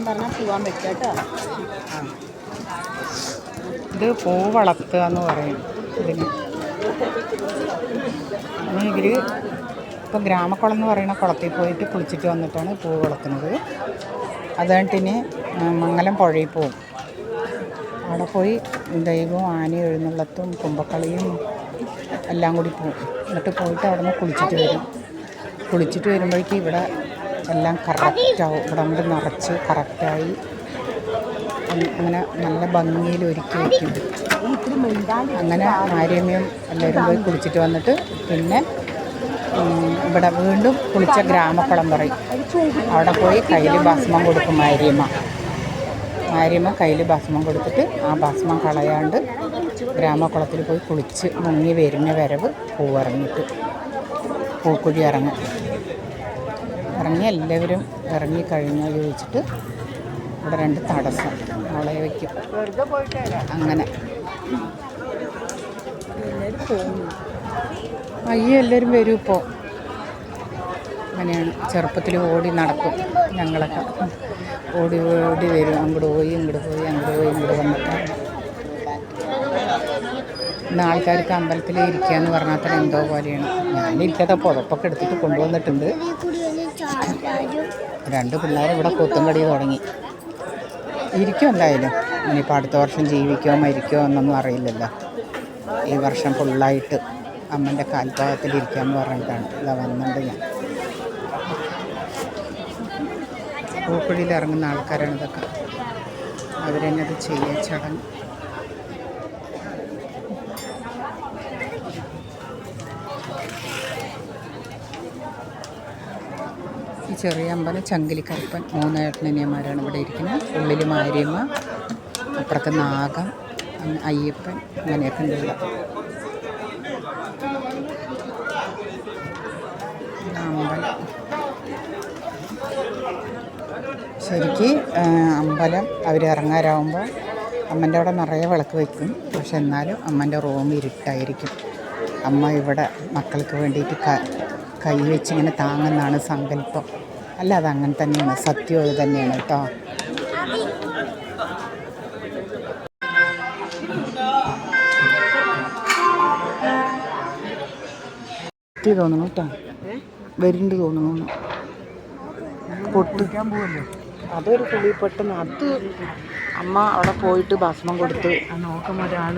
പറഞ്ഞാൽ പോവാൻ പറ്റും കേട്ടോ. ഇത് പൂ വളർത്തുക എന്ന് പറയും ഇതിന്. ഇവർ ഇപ്പം ഗ്രാമക്കുളം എന്ന് പറയുന്ന കുളത്തിൽ പോയിട്ട് കുളിച്ചിട്ട് വന്നിട്ടാണ് പൂ വളർത്തുന്നത്. അത് കഴിഞ്ഞിട്ടിന് മംഗലം പുഴയിൽ പോവും. അവിടെ പോയി ദൈവവും ആനയും എഴുന്നള്ളത്തും കുമ്പക്കളിയും എല്ലാം കൂടി പോവും. എന്നിട്ട് പോയിട്ട് അവിടെ നിന്ന് കുളിച്ചിട്ട് വരുമ്പോഴേക്കും ഇവിടെ എല്ലാം കറക്റ്റാവും. ഇവിടെ അങ്ങോട്ട് നിറച്ച് കറക്റ്റായി അങ്ങനെ നല്ല ഭംഗിയിൽ ഒരുക്കി വയ്ക്കും. അങ്ങനെ മാരിയമ്മയും എല്ലാവരും പോയി കുളിച്ചിട്ട് വന്നിട്ട് പിന്നെ ഇവിടെ വീണ്ടും കുളിച്ച ഗ്രാമക്കുളം പറയും. അവിടെ പോയി കയ്യിൽ ഭസ്മം കൊടുക്കും മാരിയമ്മ കയ്യിൽ ഭസ്മം കൊടുത്തിട്ട് ആ ഭസ്മം കളയാണ്ട് ഗ്രാമക്കുളത്തിൽ പോയി കുളിച്ച് മുങ്ങി വരുന്ന വരവ് പൂക്കുഴി ഇറങ്ങി എല്ലാവരും ഇറങ്ങിക്കഴിഞ്ഞാൽ ചോദിച്ചിട്ട് ഇവിടെ 2 തടസ്സം അവളെ വയ്ക്കും. അങ്ങനെ എല്ലാവരും വരും. ഇപ്പോൾ അങ്ങനെയാണ്. ചെറുപ്പത്തിൽ ഓടി നടക്കും ഞങ്ങളൊക്കെ. ഓടി വരും. അങ്ങോട്ട് പോയി ഇങ്ങോട്ട് വന്നിട്ട് ഇന്ന് ആൾക്കാർക്ക് അമ്പലത്തിൽ ഇരിക്കുക എന്ന് പറഞ്ഞാൽ തന്നെ എന്തോ പോലെയാണ്. ഞാനിരിക്കാതെ പുതപ്പൊക്കെ എടുത്തിട്ട് കൊണ്ടുവന്നിട്ടുണ്ട്. 2 പിള്ളേർ ഇവിടെ കൂത്തുംകടി തുടങ്ങി. ഇരിക്കും എന്തായാലും. ഇനിയിപ്പോൾ അടുത്ത വർഷം ജീവിക്കുമോ മരിക്കുമോ എന്നൊന്നും അറിയില്ലല്ലോ. ഈ വർഷം ഫുള്ളായിട്ട് അമ്മൻ്റെ കാൽഭാഗത്തിൽ ഇരിക്കാമെന്ന് പറഞ്ഞിട്ടാണ് ഇതാ വന്നിട്ടുണ്ട്. ഞാൻ പൂക്കുഴിയിൽ ഇറങ്ങുന്ന ആൾക്കാരാണ് ഇതൊക്കെ. അവരെന്നെ അത് ചെയ്യുക ചടങ്ങ്. ഈ ചെറിയ അമ്പലം ചങ്കിലിക്കരപ്പൻ 3 ഏട്ടനനിയന്മാരാണ് ഇവിടെ ഇരിക്കുന്നത്. ഉള്ളിൽ മാരിയമ്മ, അപ്പുറത്ത് നാഗം, അയ്യപ്പൻ, അങ്ങനെയൊക്കെ ഉണ്ട് ഇവിടെ. അമ്പലം ശരിക്ക് അമ്പലം അവരിറങ്ങാറാവുമ്പോൾ അമ്മൻ്റെ അവിടെ നിറയെ വിളക്ക് വയ്ക്കും. പക്ഷെ എന്നാലും അമ്മൻ്റെ റൂം ഇരുട്ടായിരിക്കും. അമ്മ ഇവിടെ മക്കൾക്ക് വേണ്ടിയിട്ട് കൈ വെച്ചിങ്ങനെ താങ്ങുന്നതാണ് സങ്കല്പം. അല്ല, അതങ്ങനെ തന്നെയാണ്. സത്യം അത് തന്നെയാണ് കേട്ടോ. തോന്നുന്നു കേട്ടോ. വരുന്നുണ്ട് തോന്നുന്നു. പൊട്ടിക്കാൻ പോവല്ലേ. അതൊരു പുളി പെട്ടെന്ന് അത് അമ്മ അവിടെ പോയിട്ട് ഭസ്മം കൊടുത്ത് നോക്കുമ്പോൾ ഒരാൾ